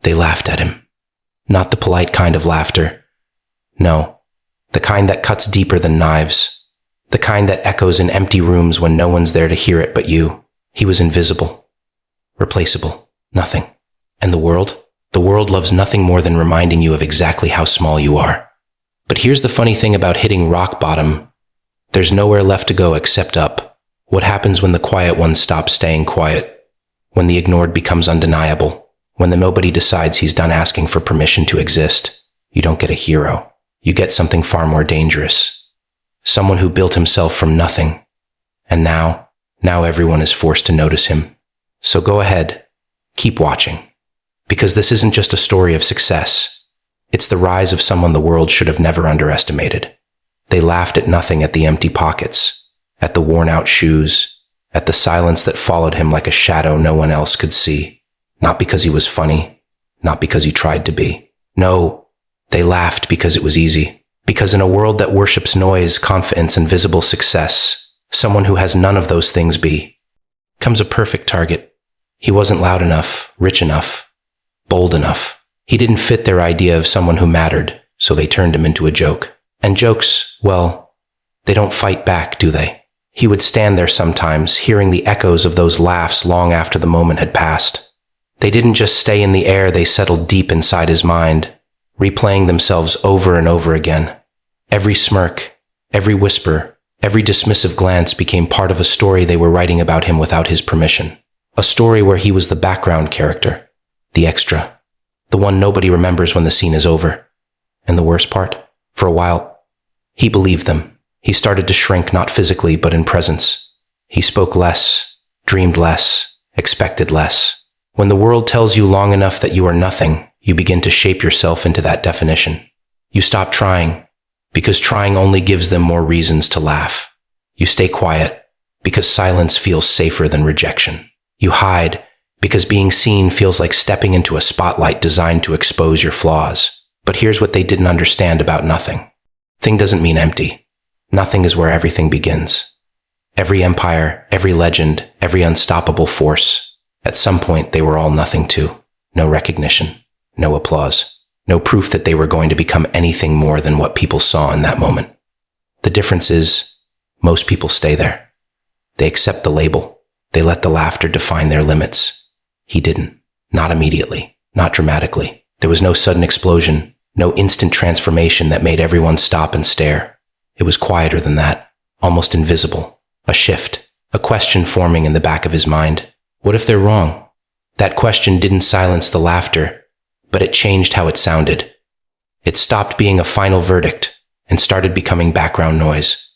They laughed at him. Not the polite kind of laughter. No, the kind that cuts deeper than knives. The kind that echoes in empty rooms when no one's there to hear it but you. He was invisible. Replaceable. Nothing. And the world? The world loves nothing more than reminding you of exactly how small you are. But here's the funny thing about hitting rock bottom. There's nowhere left to go except up. What happens when the quiet one stops staying quiet? When the ignored becomes undeniable? When the nobody decides he's done asking for permission to exist? You don't get a hero. You get something far more dangerous. Someone who built himself from nothing. And now everyone is forced to notice him. So go ahead. Keep watching. Because this isn't just a story of success. It's the rise of someone the world should have never underestimated. They laughed at nothing, at the empty pockets, at the worn-out shoes, at the silence that followed him like a shadow no one else could see. Not because he was funny, not because he tried to be. No, they laughed because it was easy. Because in a world that worships noise, confidence, and visible success, someone who has none of those things becomes a perfect target. He wasn't loud enough, rich enough, bold enough. He didn't fit their idea of someone who mattered, so they turned him into a joke. And jokes, well, they don't fight back, do they? He would stand there sometimes, hearing the echoes of those laughs long after the moment had passed. They didn't just stay in the air, they settled deep inside his mind, replaying themselves over and over again. Every smirk, every whisper, every dismissive glance became part of a story they were writing about him without his permission. A story where he was the background character, the extra, the one nobody remembers when the scene is over. And the worst part? For a while, he believed them. He started to shrink, not physically, but in presence. He spoke less, dreamed less, expected less. When the world tells you long enough that you are nothing, you begin to shape yourself into that definition. You stop trying, because trying only gives them more reasons to laugh. You stay quiet, because silence feels safer than rejection. You hide, because being seen feels like stepping into a spotlight designed to expose your flaws. But here's what they didn't understand about nothing. Thing doesn't mean empty. Nothing is where everything begins. Every empire, every legend, every unstoppable force. At some point, they were all nothing too. No recognition, no applause, no proof that they were going to become anything more than what people saw in that moment. The difference is, most people stay there. They accept the label. They let the laughter define their limits. He didn't. Not immediately. Not dramatically. There was no sudden explosion. No instant transformation that made everyone stop and stare. It was quieter than that, almost invisible. A shift, a question forming in the back of his mind. What if they're wrong? That question didn't silence the laughter, but it changed how it sounded. It stopped being a final verdict and started becoming background noise.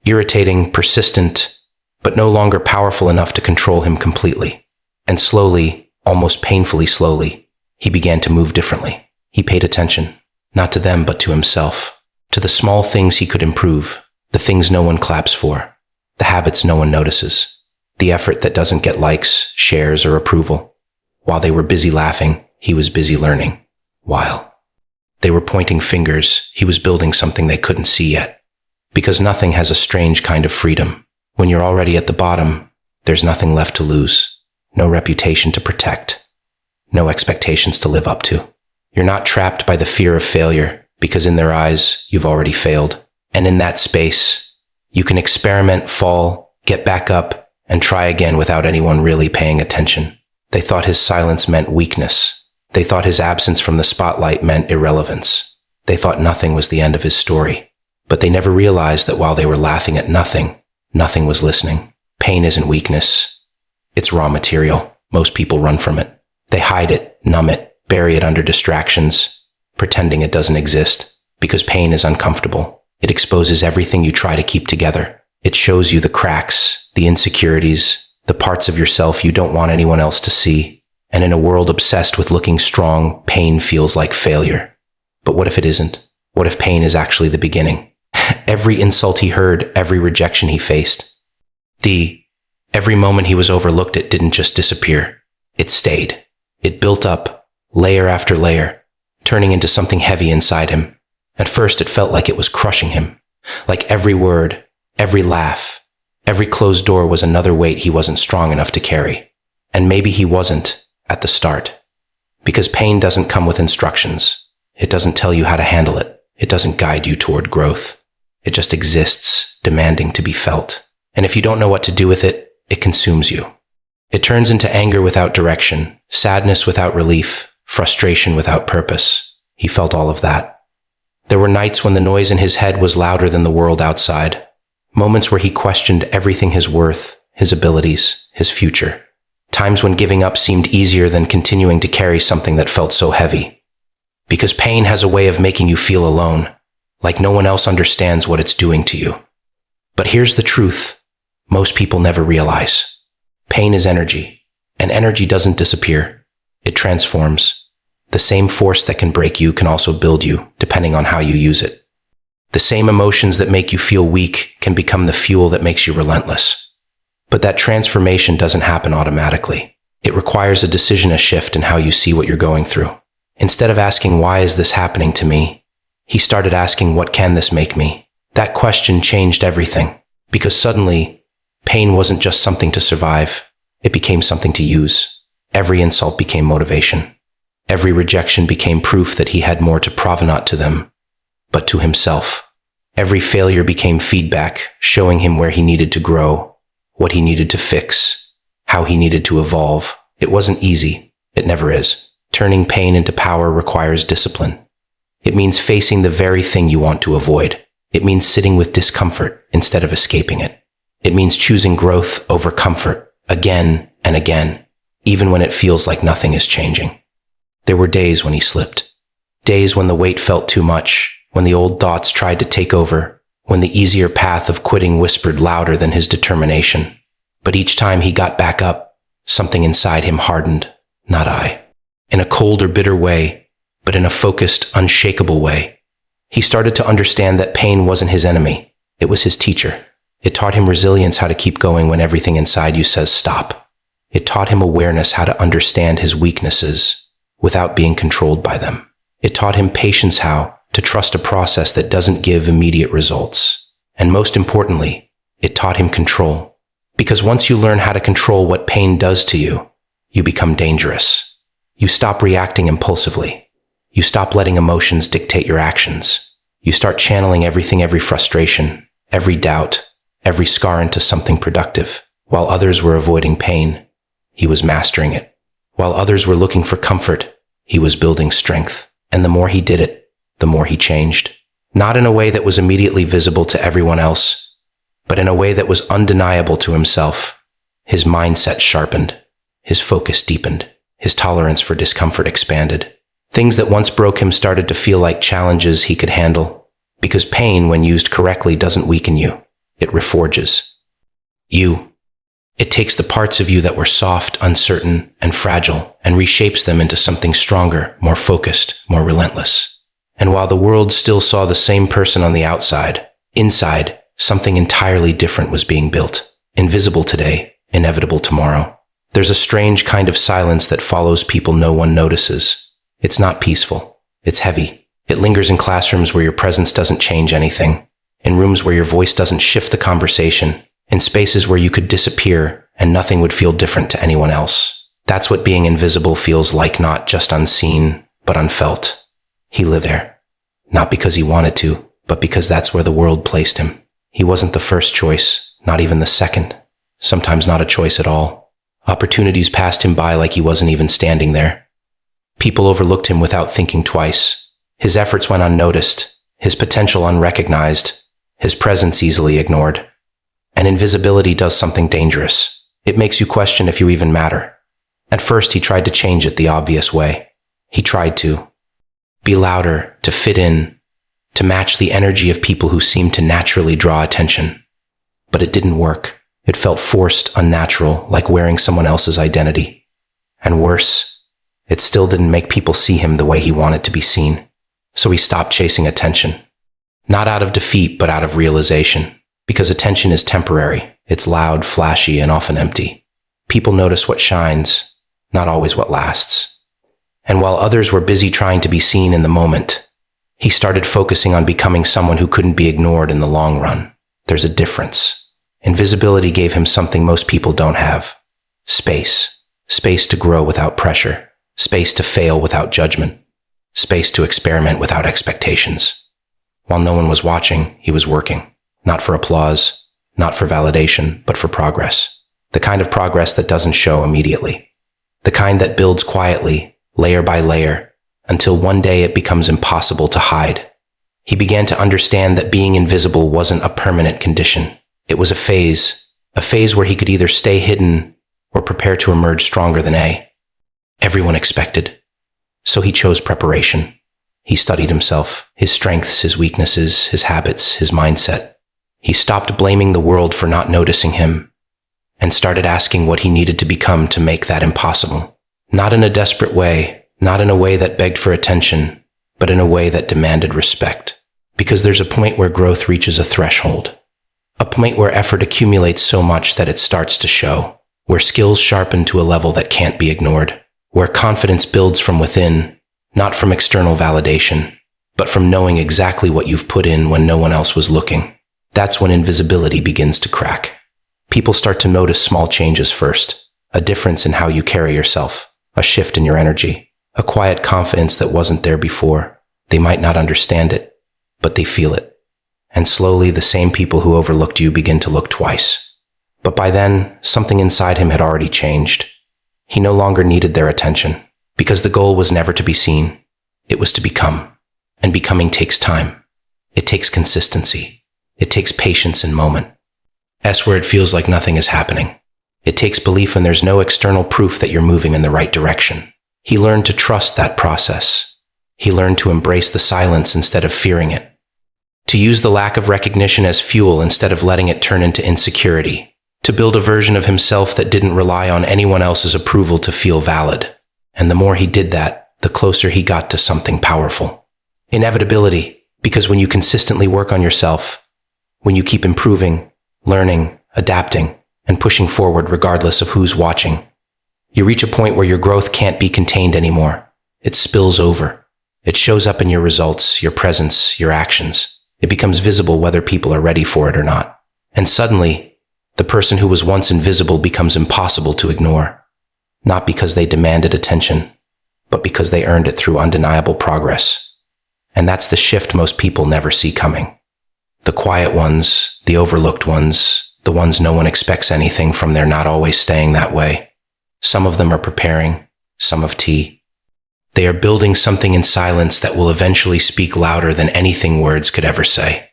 Irritating, persistent, but no longer powerful enough to control him completely. And slowly, almost painfully slowly, he began to move differently. He paid attention. Not to them, but to himself. To the small things he could improve. The things no one claps for. The habits no one notices. The effort that doesn't get likes, shares, or approval. While they were busy laughing, he was busy learning. While they were pointing fingers, he was building something they couldn't see yet. Because nothing has a strange kind of freedom. When you're already at the bottom, there's nothing left to lose. No reputation to protect. No expectations to live up to. You're not trapped by the fear of failure, because in their eyes, you've already failed. And in that space, you can experiment, fall, get back up, and try again without anyone really paying attention. They thought his silence meant weakness. They thought his absence from the spotlight meant irrelevance. They thought nothing was the end of his story. But they never realized that while they were laughing at nothing, nothing was listening. Pain isn't weakness. It's raw material. Most people run from it. They hide it, numb it, bury it under distractions, pretending it doesn't exist. Because pain is uncomfortable. It exposes everything you try to keep together. It shows you the cracks, the insecurities, the parts of yourself you don't want anyone else to see. And in a world obsessed with looking strong, pain feels like failure. But what if it isn't? What if pain is actually the beginning? Every insult he heard, every rejection he faced, every moment he was overlooked, it didn't just disappear. It stayed. It built up, layer after layer, turning into something heavy inside him. At first, it felt like it was crushing him. Like every word, every laugh, every closed door was another weight he wasn't strong enough to carry. And maybe he wasn't at the start. Because pain doesn't come with instructions. It doesn't tell you how to handle it. It doesn't guide you toward growth. It just exists, demanding to be felt. And if you don't know what to do with it, it consumes you. It turns into anger without direction, sadness without relief, frustration without purpose. He felt all of that. There were nights when the noise in his head was louder than the world outside. Moments where he questioned everything: his worth, his abilities, his future. Times when giving up seemed easier than continuing to carry something that felt so heavy. Because pain has a way of making you feel alone, like no one else understands what it's doing to you. But here's the truth most people never realize. Pain is energy, and energy doesn't disappear. It transforms. The same force that can break you can also build you, depending on how you use it. The same emotions that make you feel weak can become the fuel that makes you relentless. But that transformation doesn't happen automatically. It requires a decision, a shift in how you see what you're going through. Instead of asking, why is this happening to me? He started asking, what can this make me? That question changed everything, because suddenly, pain wasn't just something to survive. It became something to use. Every insult became motivation. Every rejection became proof that he had more to prove, not to them, but to himself. Every failure became feedback, showing him where he needed to grow, what he needed to fix, how he needed to evolve. It wasn't easy. It never is. Turning pain into power requires discipline. It means facing the very thing you want to avoid. It means sitting with discomfort instead of escaping it. It means choosing growth over comfort again and again, even when it feels like nothing is changing. There were days when he slipped. Days when the weight felt too much, when the old thoughts tried to take over, when the easier path of quitting whispered louder than his determination. But each time he got back up, something inside him hardened, not I. In a cold or bitter way, but in a focused, unshakable way. He started to understand that pain wasn't his enemy. It was his teacher. It taught him resilience, how to keep going when everything inside you says stop. It taught him awareness, how to understand his weaknesses without being controlled by them. It taught him patience, how to trust a process that doesn't give immediate results. And most importantly, it taught him control. Because once you learn how to control what pain does to you, you become dangerous. You stop reacting impulsively. You stop letting emotions dictate your actions. You start channeling everything, every frustration, every doubt, every scar into something productive. While others were avoiding pain, he was mastering it. While others were looking for comfort, he was building strength. And the more he did it, the more he changed. Not in a way that was immediately visible to everyone else, but in a way that was undeniable to himself. His mindset sharpened. His focus deepened. His tolerance for discomfort expanded. Things that once broke him started to feel like challenges he could handle. Because pain, when used correctly, doesn't weaken you. It reforges you. It takes the parts of you that were soft, uncertain, and fragile and reshapes them into something stronger, more focused, more relentless. And while the world still saw the same person on the outside, inside, something entirely different was being built. Invisible today, inevitable tomorrow. There's a strange kind of silence that follows people no one notices. It's not peaceful. It's heavy. It lingers in classrooms where your presence doesn't change anything, in rooms where your voice doesn't shift the conversation, in spaces where you could disappear and nothing would feel different to anyone else. That's what being invisible feels like, not just unseen, but unfelt. He lived there. Not because he wanted to, but because that's where the world placed him. He wasn't the first choice, not even the second. Sometimes not a choice at all. Opportunities passed him by like he wasn't even standing there. People overlooked him without thinking twice. His efforts went unnoticed, his potential unrecognized, his presence easily ignored. And invisibility does something dangerous. It makes you question if you even matter. At first, he tried to change it the obvious way. He tried to be louder, to fit in, to match the energy of people who seemed to naturally draw attention. But it didn't work. It felt forced, unnatural, like wearing someone else's identity. And worse, it still didn't make people see him the way he wanted to be seen. So he stopped chasing attention. Not out of defeat, but out of realization. Because attention is temporary. It's loud, flashy, and often empty. People notice what shines, not always what lasts. And while others were busy trying to be seen in the moment, he started focusing on becoming someone who couldn't be ignored in the long run. There's a difference. Invisibility gave him something most people don't have. Space. Space to grow without pressure. space to fail without judgment, space to experiment without expectations. While no one was watching, he was working, not for applause, not for validation, but for progress. The kind of progress that doesn't show immediately. The kind that builds quietly, layer by layer, until one day it becomes impossible to hide. He began to understand that being invisible wasn't a permanent condition. It was a phase where he could either stay hidden or prepare to emerge stronger than everyone expected. So he chose preparation. He studied himself, his strengths, his weaknesses, his habits, his mindset. He stopped blaming the world for not noticing him and started asking what he needed to become to make that impossible. Not in a desperate way, not in a way that begged for attention, but in a way that demanded respect. Because there's a point where growth reaches a threshold. A point where effort accumulates so much that it starts to show. Where skills sharpen to a level that can't be ignored. Where confidence builds from within, not from external validation, but from knowing exactly what you've put in when no one else was looking. That's when invisibility begins to crack. People start to notice small changes first. A difference in how you carry yourself. A shift in your energy. A quiet confidence that wasn't there before. They might not understand it, but they feel it. And slowly, the same people who overlooked you begin to look twice. But by then, something inside him had already changed. He no longer needed their attention, because the goal was never to be seen. It was to become. And becoming takes time. It takes consistency. It takes patience and moment. Where it feels like nothing is happening. It takes belief when there's no external proof that you're moving in the right direction. He learned to trust that process. He learned to embrace the silence instead of fearing it. To use the lack of recognition as fuel instead of letting it turn into insecurity. To build a version of himself that didn't rely on anyone else's approval to feel valid. And the more he did that, the closer he got to something powerful. Inevitability, because when you consistently work on yourself, when you keep improving, learning, adapting, and pushing forward regardless of who's watching, you reach a point where your growth can't be contained anymore. It spills over. It shows up in your results, your presence, your actions. It becomes visible whether people are ready for it or not. And suddenly, the person who was once invisible becomes impossible to ignore. Not because they demanded attention, but because they earned it through undeniable progress. And that's the shift most people never see coming. The quiet ones, the overlooked ones, the ones no one expects anything from, they're not always staying that way. Some of them are preparing, some of tea. They are building something in silence that will eventually speak louder than anything words could ever say.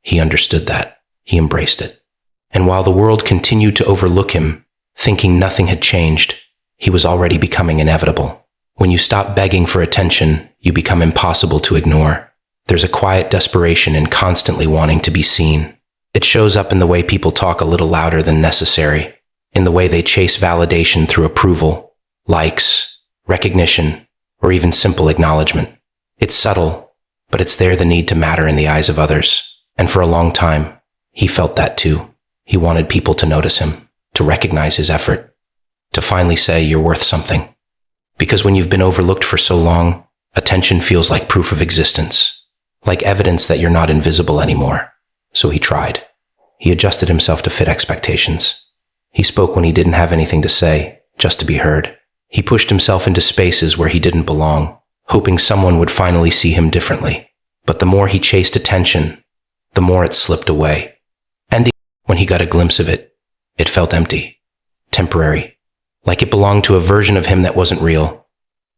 He understood that. He embraced it. And while the world continued to overlook him, thinking nothing had changed, he was already becoming inevitable. When you stop begging for attention, you become impossible to ignore. There's a quiet desperation in constantly wanting to be seen. It shows up in the way people talk a little louder than necessary, in the way they chase validation through approval, likes, recognition, or even simple acknowledgement. It's subtle, but it's there, the need to matter in the eyes of others. And for a long time, he felt that too. He wanted people to notice him, to recognize his effort, to finally say you're worth something. Because when you've been overlooked for so long, attention feels like proof of existence, like evidence that you're not invisible anymore. So he tried. He adjusted himself to fit expectations. He spoke when he didn't have anything to say, just to be heard. He pushed himself into spaces where he didn't belong, hoping someone would finally see him differently. But the more he chased attention, the more it slipped away. And when he got a glimpse of it, it felt empty, temporary, like it belonged to a version of him that wasn't real.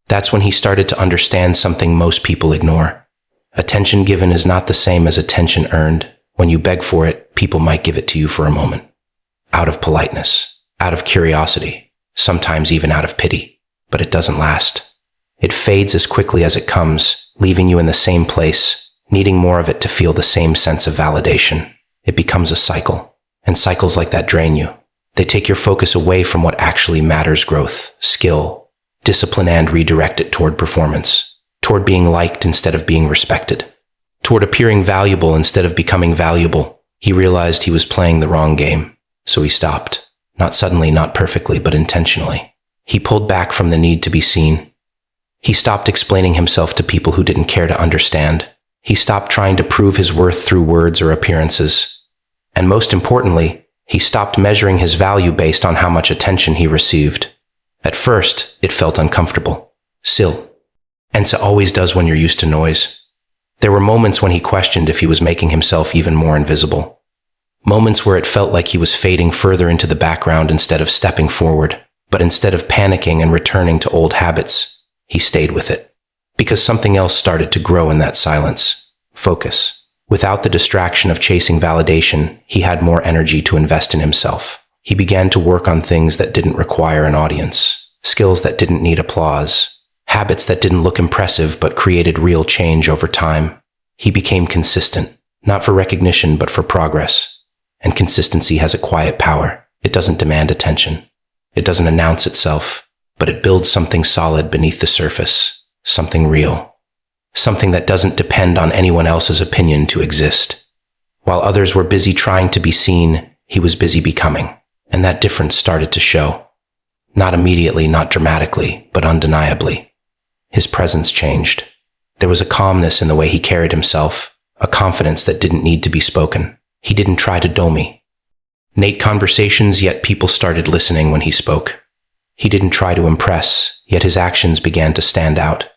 That's when he started to understand something most people ignore. Attention given is not the same as attention earned. When you beg for it, people might give it to you for a moment. Out of politeness, out of curiosity, sometimes even out of pity. But it doesn't last. It fades as quickly as it comes, leaving you in the same place, needing more of it to feel the same sense of validation. It becomes a cycle, and cycles like that drain you. They take your focus away from what actually matters: growth, skill, discipline, and redirect it toward performance, toward being liked instead of being respected, toward appearing valuable instead of becoming valuable. He realized he was playing the wrong game, so he stopped. Not suddenly, not perfectly, but intentionally. He pulled back from the need to be seen. He stopped explaining himself to people who didn't care to understand. He stopped trying to prove his worth through words or appearances. And most importantly, he stopped measuring his value based on how much attention he received. At first, it felt uncomfortable. Still. And so always does when you're used to noise. There were moments when he questioned if he was making himself even more invisible. Moments where it felt like he was fading further into the background instead of stepping forward. But instead of panicking and returning to old habits, he stayed with it. Because something else started to grow in that silence. Focus. Without the distraction of chasing validation, he had more energy to invest in himself. He began to work on things that didn't require an audience, skills that didn't need applause, habits that didn't look impressive but created real change over time. He became consistent, not for recognition but for progress. And consistency has a quiet power. It doesn't demand attention. It doesn't announce itself, but it builds something solid beneath the surface, something real, something that doesn't depend on anyone else's opinion to exist. While others were busy trying to be seen, he was busy becoming, and that difference started to show. Not immediately, not dramatically, but undeniably. His presence changed. There was a calmness in the way he carried himself, a confidence that didn't need to be spoken. He didn't try to dull me. Nate conversations, yet people started listening when he spoke. He didn't try to impress, yet his actions began to stand out.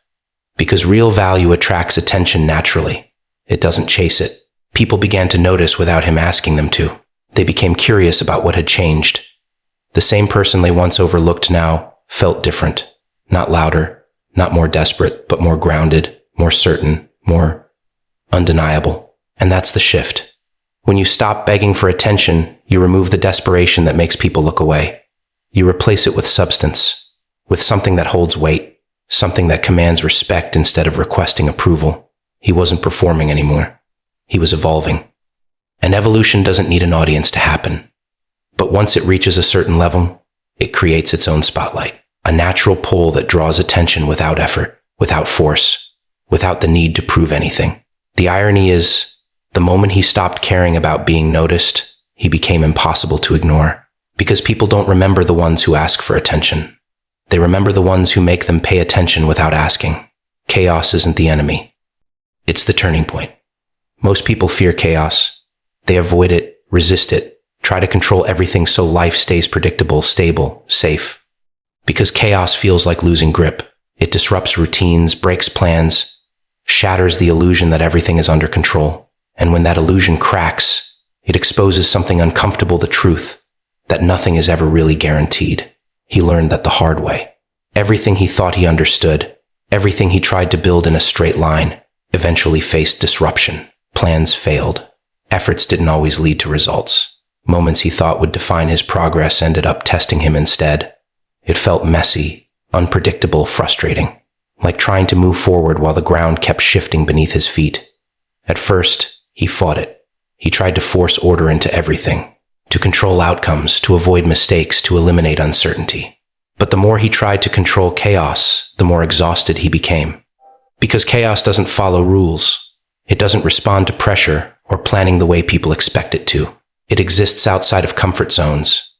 Because real value attracts attention naturally. It doesn't chase it. People began to notice without him asking them to. They became curious about what had changed. The same person they once overlooked now felt different. Not louder, not more desperate, but more grounded, more certain, more undeniable. And that's the shift. When you stop begging for attention, you remove the desperation that makes people look away. You replace it with substance, with something that holds weight, something that commands respect instead of requesting approval. He wasn't performing anymore. He was evolving. And evolution doesn't need an audience to happen. But once it reaches a certain level, it creates its own spotlight, a natural pull that draws attention without effort, without force, without the need to prove anything. The irony is, the moment he stopped caring about being noticed, he became impossible to ignore. Because people don't remember the ones who ask for attention. They remember the ones who make them pay attention without asking. Chaos isn't the enemy. It's the turning point. Most people fear chaos. They avoid it, resist it, try to control everything so life stays predictable, stable, safe. Because chaos feels like losing grip. It disrupts routines, breaks plans, shatters the illusion that everything is under control. And when that illusion cracks, it exposes something uncomfortable, the truth, that nothing is ever really guaranteed. He learned that the hard way. Everything he thought he understood, everything he tried to build in a straight line, eventually faced disruption. Plans failed. Efforts didn't always lead to results. Moments he thought would define his progress ended up testing him instead. It felt messy, unpredictable, frustrating, like trying to move forward while the ground kept shifting beneath his feet. At first, he fought it. He tried to force order into everything, to control outcomes, to avoid mistakes, to eliminate uncertainty. But the more he tried to control chaos, the more exhausted he became. Because chaos doesn't follow rules. It doesn't respond to pressure or planning the way people expect it to. It exists outside of comfort zones,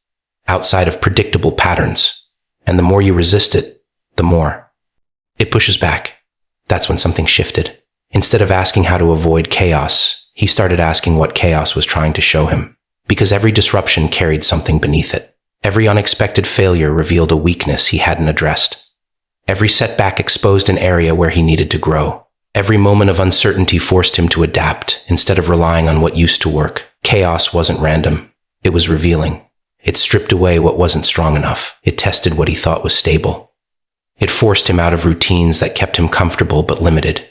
outside of predictable patterns. And the more you resist it, the more it pushes back. That's when something shifted. Instead of asking how to avoid chaos, he started asking what chaos was trying to show him. Because every disruption carried something beneath it. Every unexpected failure revealed a weakness he hadn't addressed. Every setback exposed an area where he needed to grow. Every moment of uncertainty forced him to adapt instead of relying on what used to work. Chaos wasn't random. It was revealing. It stripped away what wasn't strong enough. It tested what he thought was stable. It forced him out of routines that kept him comfortable but limited.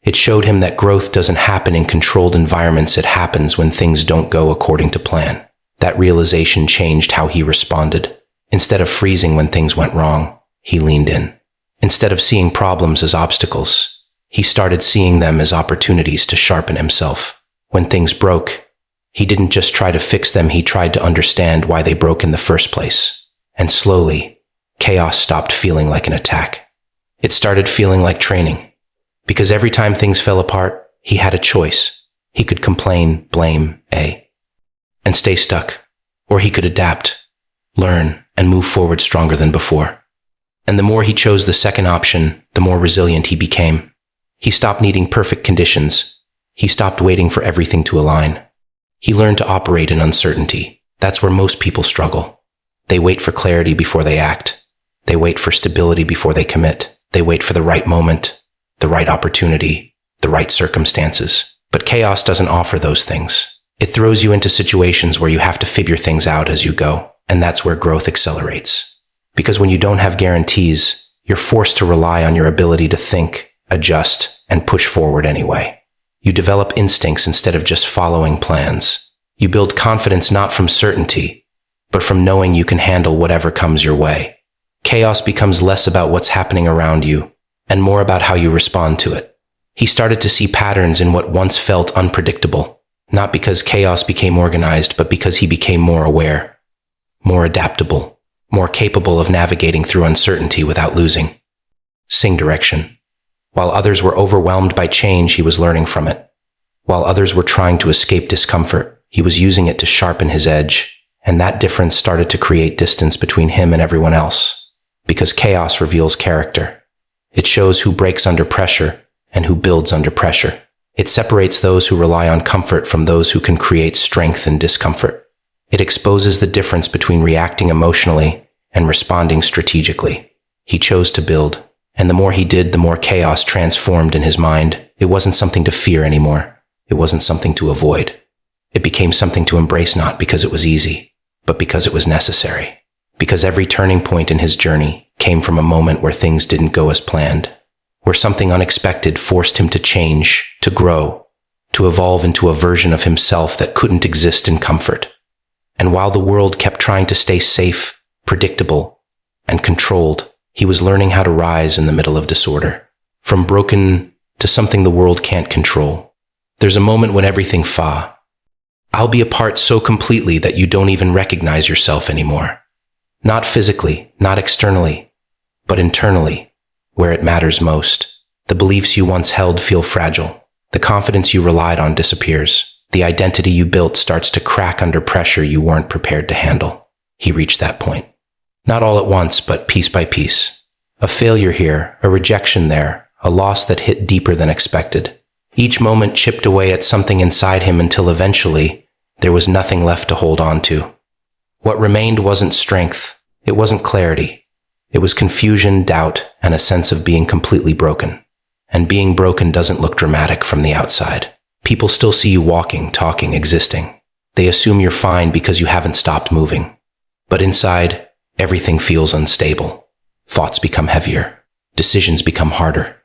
It showed him that growth doesn't happen in controlled environments. It happens when things don't go according to plan. That realization changed how he responded. Instead of freezing when things went wrong, he leaned in. Instead of seeing problems as obstacles, he started seeing them as opportunities to sharpen himself. When things broke, he didn't just try to fix them, he tried to understand why they broke in the first place. And slowly, chaos stopped feeling like an attack. It started feeling like training. Because every time things fell apart, he had a choice. He could complain, blame, and stay stuck. Or he could adapt, learn, and move forward stronger than before. And the more he chose the second option, the more resilient he became. He stopped needing perfect conditions. He stopped waiting for everything to align. He learned to operate in uncertainty. That's where most people struggle. They wait for clarity before they act. They wait for stability before they commit. They wait for the right moment, the right opportunity, the right circumstances. But chaos doesn't offer those things. It throws you into situations where you have to figure things out as you go, and that's where growth accelerates. Because when you don't have guarantees, you're forced to rely on your ability to think, adjust, and push forward anyway. You develop instincts instead of just following plans. You build confidence not from certainty, but from knowing you can handle whatever comes your way. Chaos becomes less about what's happening around you and more about how you respond to it. He started to see patterns in what once felt unpredictable, not because chaos became organized, but because he became more aware, more adaptable, more capable of navigating through uncertainty without losing direction. While others were overwhelmed by change, he was learning from it. While others were trying to escape discomfort, he was using it to sharpen his edge, and that difference started to create distance between him and everyone else. Because chaos reveals character. It shows who breaks under pressure and who builds under pressure. It separates those who rely on comfort from those who can create strength in discomfort. It exposes the difference between reacting emotionally and responding strategically. He chose to build, and the more he did, the more chaos transformed in his mind. It wasn't something to fear anymore. It wasn't something to avoid. It became something to embrace, not because it was easy, but because it was necessary. Because every turning point in his journey came from a moment where things didn't go as planned, where something unexpected forced him to change, to grow, to evolve into a version of himself that couldn't exist in comfort. And while the world kept trying to stay safe, predictable, and controlled, he was learning how to rise in the middle of disorder. From broken to something the world can't control. There's a moment when everything I'll be apart so completely that you don't even recognize yourself anymore. Not physically, not externally, but internally, where it matters most. The beliefs you once held feel fragile. The confidence you relied on disappears. The identity you built starts to crack under pressure you weren't prepared to handle. He reached that point. Not all at once, but piece by piece. A failure here, a rejection there, a loss that hit deeper than expected. Each moment chipped away at something inside him until eventually, there was nothing left to hold on to. What remained wasn't strength. It wasn't clarity. It was confusion, doubt, and a sense of being completely broken. And being broken doesn't look dramatic from the outside. People still see you walking, talking, existing. They assume you're fine because you haven't stopped moving. But inside, everything feels unstable. Thoughts become heavier. Decisions become harder.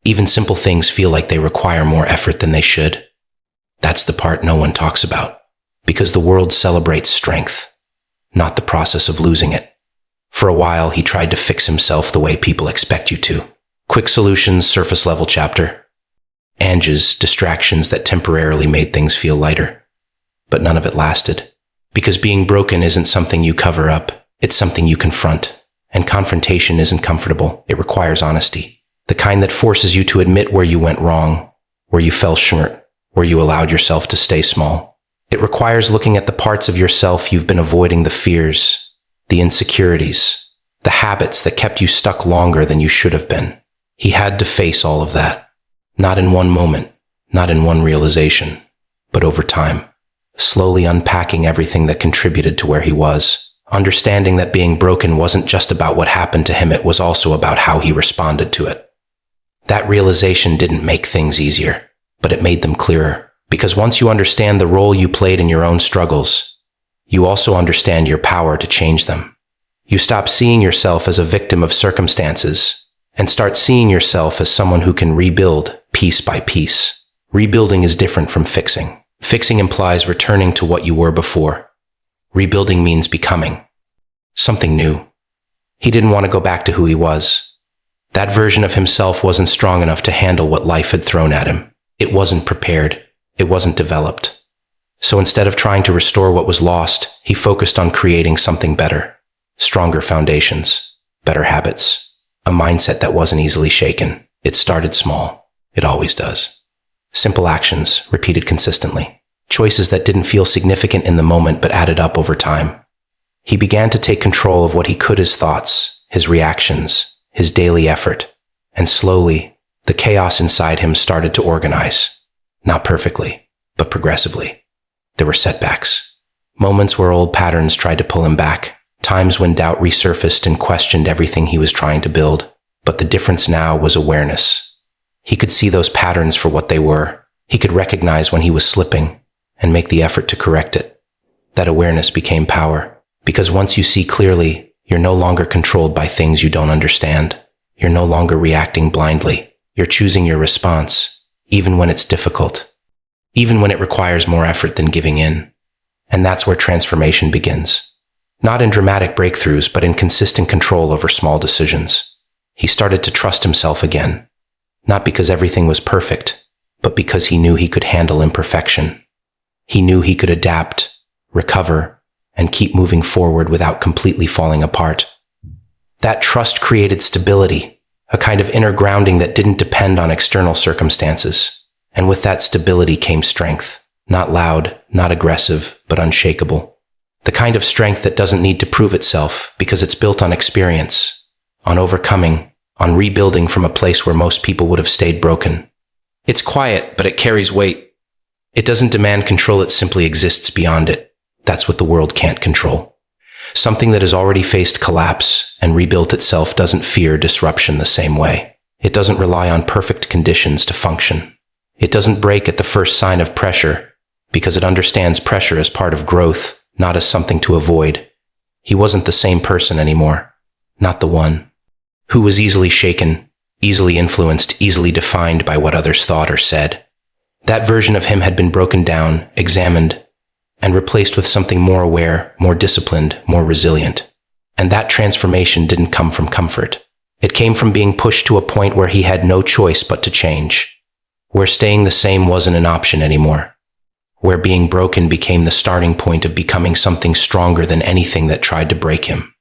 Even simple things feel like they require more effort than they should. That's the part no one talks about. Because the world celebrates strength, not the process of losing it. For a while, he tried to fix himself the way people expect you to. Quick solutions, surface level chapter. Anges, distractions that temporarily made things feel lighter. But none of it lasted. Because being broken isn't something you cover up, it's something you confront. And confrontation isn't comfortable, it requires honesty. The kind that forces you to admit where you went wrong, where you fell short, where you allowed yourself to stay small. It requires looking at the parts of yourself you've been avoiding, the fears, the insecurities, the habits that kept you stuck longer than you should have been. He had to face all of that. Not in one moment, not in one realization, but over time. Slowly unpacking everything that contributed to where he was. Understanding that being broken wasn't just about what happened to him, it was also about how he responded to it. That realization didn't make things easier, but it made them clearer. Because once you understand the role you played in your own struggles, you also understand your power to change them. You stop seeing yourself as a victim of circumstances and start seeing yourself as someone who can rebuild piece by piece. Rebuilding is different from fixing. Fixing implies returning to what you were before. Rebuilding means becoming something new. He didn't want to go back to who he was. That version of himself wasn't strong enough to handle what life had thrown at him. It wasn't prepared. It wasn't developed. So instead of trying to restore what was lost, he focused on creating something better. Stronger foundations, better habits, a mindset that wasn't easily shaken. It started small. It always does. Simple actions, repeated consistently. Choices that didn't feel significant in the moment but added up over time. He began to take control of what he could, his thoughts, his reactions, his daily effort. And slowly, the chaos inside him started to organize. Not perfectly, but progressively. There were setbacks. Moments where old patterns tried to pull him back. Times when doubt resurfaced and questioned everything he was trying to build. But the difference now was awareness. He could see those patterns for what they were. He could recognize when he was slipping and make the effort to correct it. That awareness became power. Because once you see clearly, you're no longer controlled by things you don't understand. You're no longer reacting blindly. You're choosing your response, even when it's difficult, even when it requires more effort than giving in. And that's where transformation begins. Not in dramatic breakthroughs, but in consistent control over small decisions. He started to trust himself again, not because everything was perfect, but because he knew he could handle imperfection. He knew he could adapt, recover, and keep moving forward without completely falling apart. That trust created stability, a kind of inner grounding that didn't depend on external circumstances. And with that stability came strength, not loud, not aggressive, but unshakable. The kind of strength that doesn't need to prove itself because it's built on experience, on overcoming, on rebuilding from a place where most people would have stayed broken. It's quiet, but it carries weight. It doesn't demand control, it simply exists beyond it. That's what the world can't control. Something that has already faced collapse and rebuilt itself doesn't fear disruption the same way. It doesn't rely on perfect conditions to function. It doesn't break at the first sign of pressure because it understands pressure as part of growth, not as something to avoid. He wasn't the same person anymore. Not the one who was easily shaken, easily influenced, easily defined by what others thought or said. That version of him had been broken down, examined, and replaced with something more aware, more disciplined, more resilient. And that transformation didn't come from comfort. It came from being pushed to a point where he had no choice but to change, where staying the same wasn't an option anymore, where being broken became the starting point of becoming something stronger than anything that tried to break him.